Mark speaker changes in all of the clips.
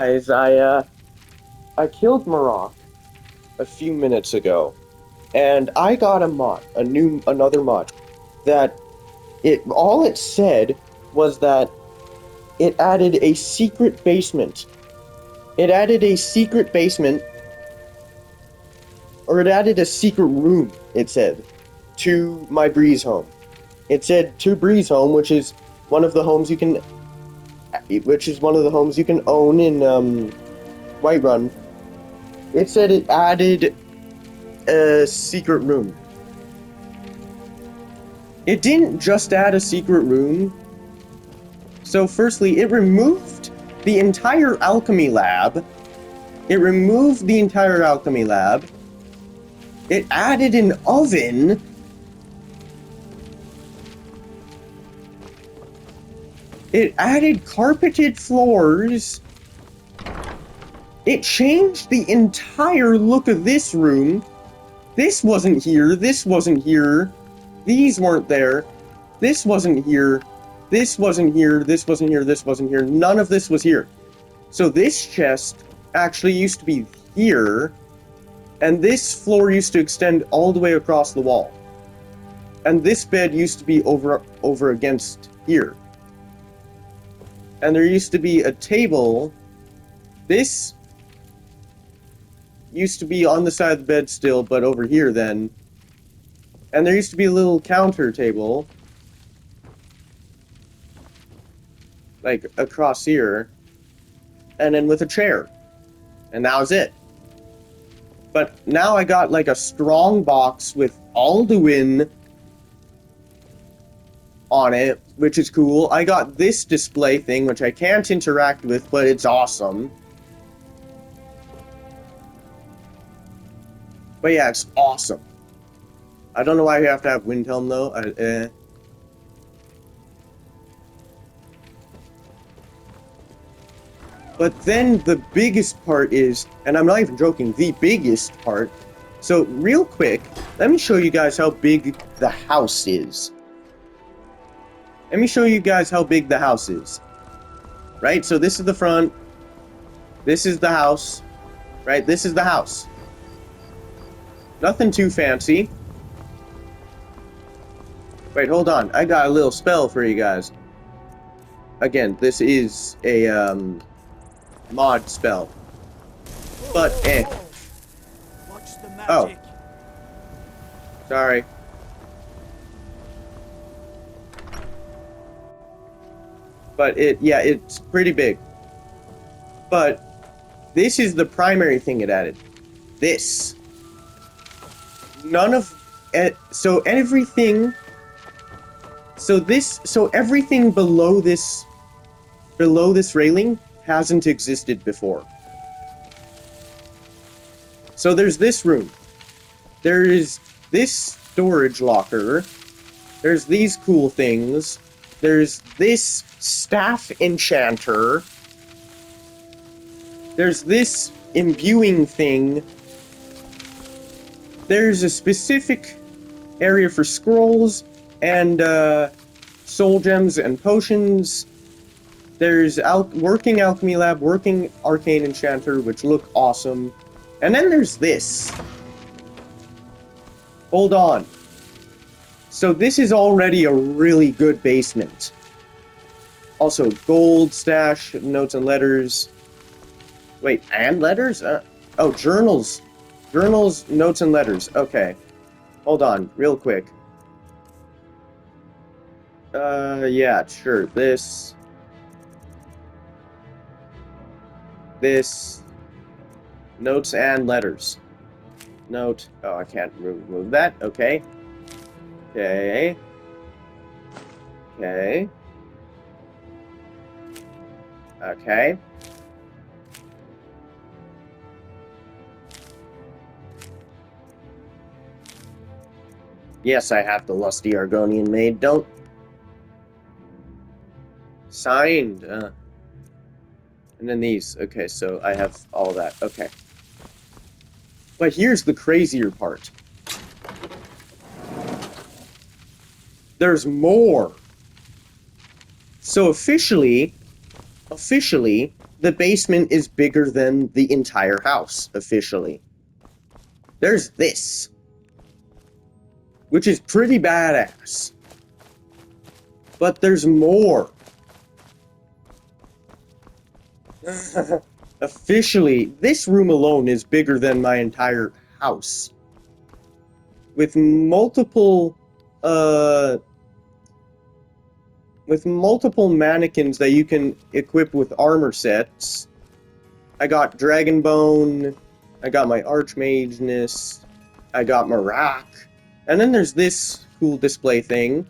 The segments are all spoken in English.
Speaker 1: Guys, I killed Marok a few minutes ago, and I got a mod, another mod that all it said was that it added a secret basement. It added a secret basement, or it added a secret room, it said, to my Breeze home. It said to Breeze home, which is one of the homes you can own in Whiterun. It said it added a secret room. It didn't just add a secret room. So firstly, it removed the entire alchemy lab. It removed the entire alchemy lab. It added an oven. It added carpeted floors. It changed the entire look of this room. This wasn't here. This wasn't here. These weren't there. This wasn't here. This wasn't here. This wasn't here. This wasn't here. None of this was here. So this chest actually used to be here, and this floor used to extend all the way across the wall. And this bed used to be over against here. And there used to be a table. This used to be on the side of the bed still, but over here then. And there used to be a little counter table, like across here, and then with a chair. And that was it. But now I got like a strong box with Alduin on it, which is cool. I got this display thing, which I can't interact with, but it's awesome. But yeah, it's awesome. I don't know why you have to have Windhelm, though. But then the biggest part is, and I'm not even joking, the biggest part. So real quick, let me show you guys how big the house is. Let me show you guys how big the house is. Right, so this is the front. This is the house. Right, this is the house. Nothing too fancy. Wait, hold on. I got a little spell for you guys. Again, this is a mod spell. But
Speaker 2: Watch the magic.
Speaker 1: Oh. Sorry. But it's pretty big. But this is the primary thing it added. This. None of so everything everything below this railing hasn't existed before. So there's this room. There is this storage locker. There's these cool things. There's this staff enchanter. There's this imbuing thing. There's a specific area for scrolls and soul gems and potions. There's working alchemy lab, working arcane enchanter, which look awesome. And then there's this. Hold on. So this is already a really good basement. Also, gold stash, notes and letters. Wait, and letters? Oh, journals. Journals, notes, and letters. Okay. Hold on, real quick. Yeah, sure. This. Notes and letters. Note. Oh, I can't remove that. Okay. Okay. Okay. Okay. Yes, I have the lusty Argonian maid. Don't. Signed. And then these. Okay, so I have all that. Okay. But here's the crazier part. There's more. So officially, the basement is bigger than the entire house, officially. There's this, which is pretty badass. But there's more. Officially, this room alone is bigger than my entire house. With multiple mannequins that you can equip with armor sets. I got Dragonbone, I got my Archmageness, I got Marak, and then there's this cool display thing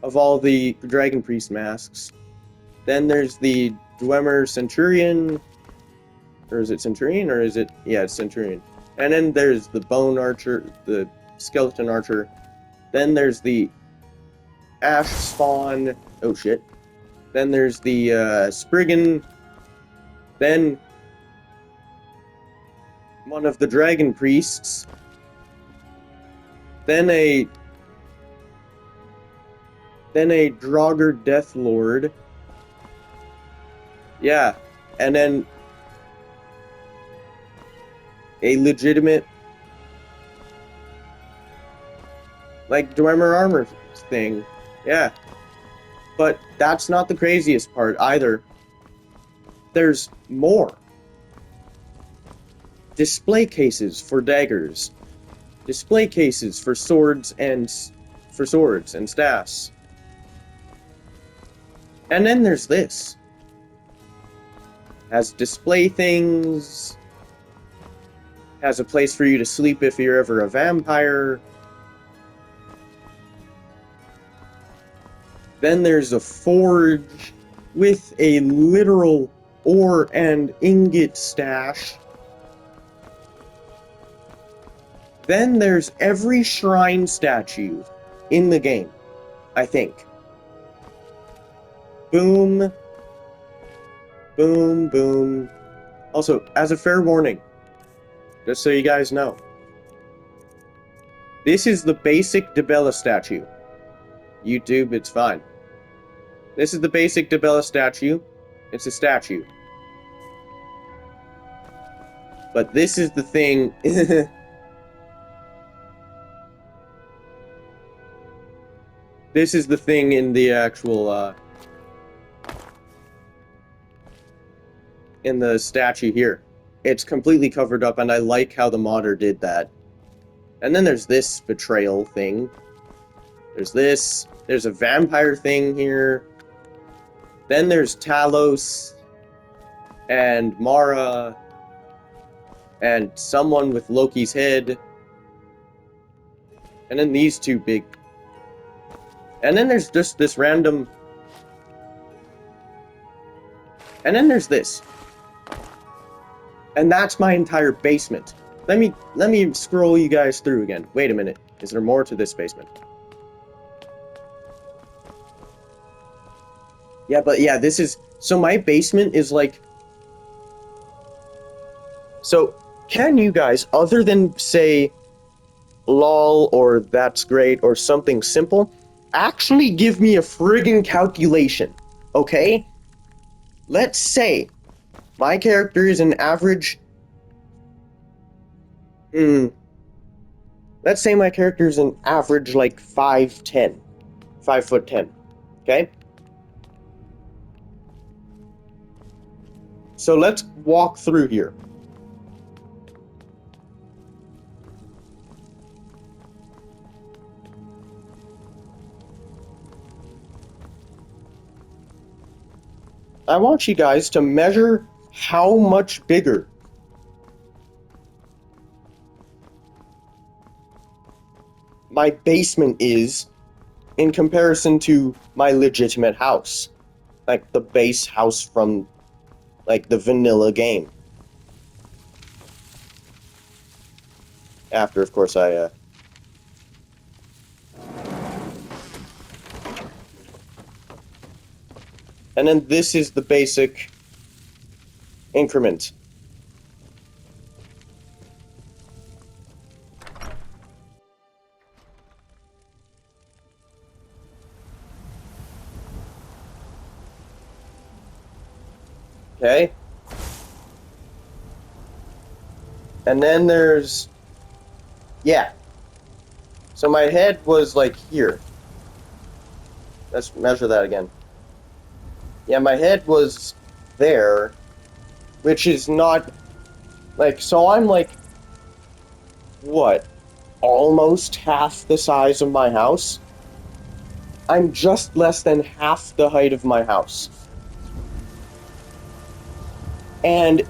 Speaker 1: of all the Dragon Priest masks. Then there's the Dwemer Centurion, or is it Centurion, or is it, yeah, it's Centurion. And then there's the Bone Archer, the Skeleton Archer. Then there's the Ash Spawn, oh shit. Then there's the Spriggan. Then one of the Dragon Priests. Then a Draugr Death Lord. Yeah, and then a legitimate, like, Dwemer armor thing. Yeah. But that's not the craziest part either. There's more. Display cases for daggers. Display cases for swords and staffs. And then there's this. Has display things. Has a place for you to sleep if you're ever a vampire. Then there's a forge with a literal ore and ingot stash. Then there's every shrine statue in the game, I think. Boom. Boom, boom. Also, as a fair warning, just so you guys know, this is the basic Dibella statue. YouTube, it's fine. This is the basic Dibella statue. It's a statue. But this is the thing. This is the thing in the actual, in the statue here. It's completely covered up, and I like how the modder did that. And then there's this betrayal thing. There's this. There's a vampire thing here. Then there's Talos, and Mara, and someone with Loki's head. And then these two big. And then there's just this random. And then there's this. And that's my entire basement. Let me scroll you guys through again. Wait a minute. Is there more to this basement? Yeah, but yeah, this is... So my basement is like... So, can you guys, other than say, lol, or that's great, or something simple, actually give me a friggin' calculation, okay? Let's say my character is an average... Let's say my character is an average, like, 5'10". 5'10", okay? So let's walk through here. I want you guys to measure how much bigger my basement is in comparison to my legitimate house. Like the base house from, like, the vanilla game. After, of course, I, And then this is the basic increment. Okay? And then there's... Yeah. So my head was like here. Let's measure that again. Yeah, my head was there, which is not... Like, so I'm like... What? Almost half the size of my house? I'm just less than half the height of my house. And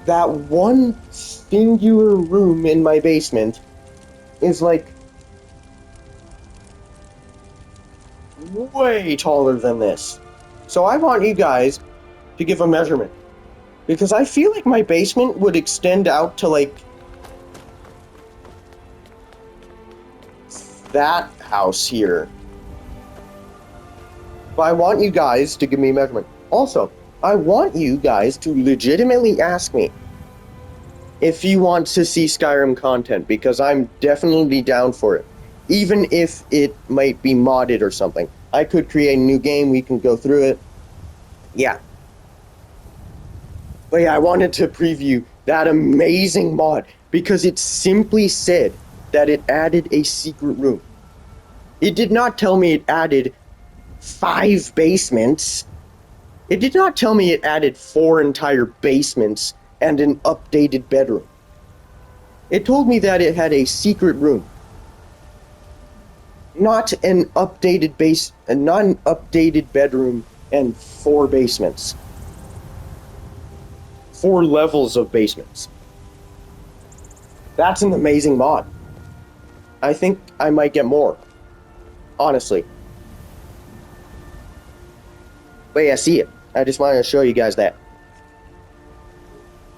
Speaker 1: that one singular room in my basement is like way taller than this. So I want you guys to give a measurement. Because I feel like my basement would extend out to like that house here. But I want you guys to give me a measurement. Also, I want you guys to legitimately ask me if you want to see Skyrim content, because I'm definitely down for it. Even if it might be modded or something. I could create a new game, we can go through it. Yeah. But yeah, I wanted to preview that amazing mod, because it simply said that it added a secret room. It did not tell me it added 5 basements. It did not tell me it added 4 entire basements and an updated bedroom. It told me that it had a secret room. Not an updated bedroom and 4 basements. 4 levels of basements. That's an amazing mod. I think I might get more. Honestly. But yeah, see it. I just wanted to show you guys that.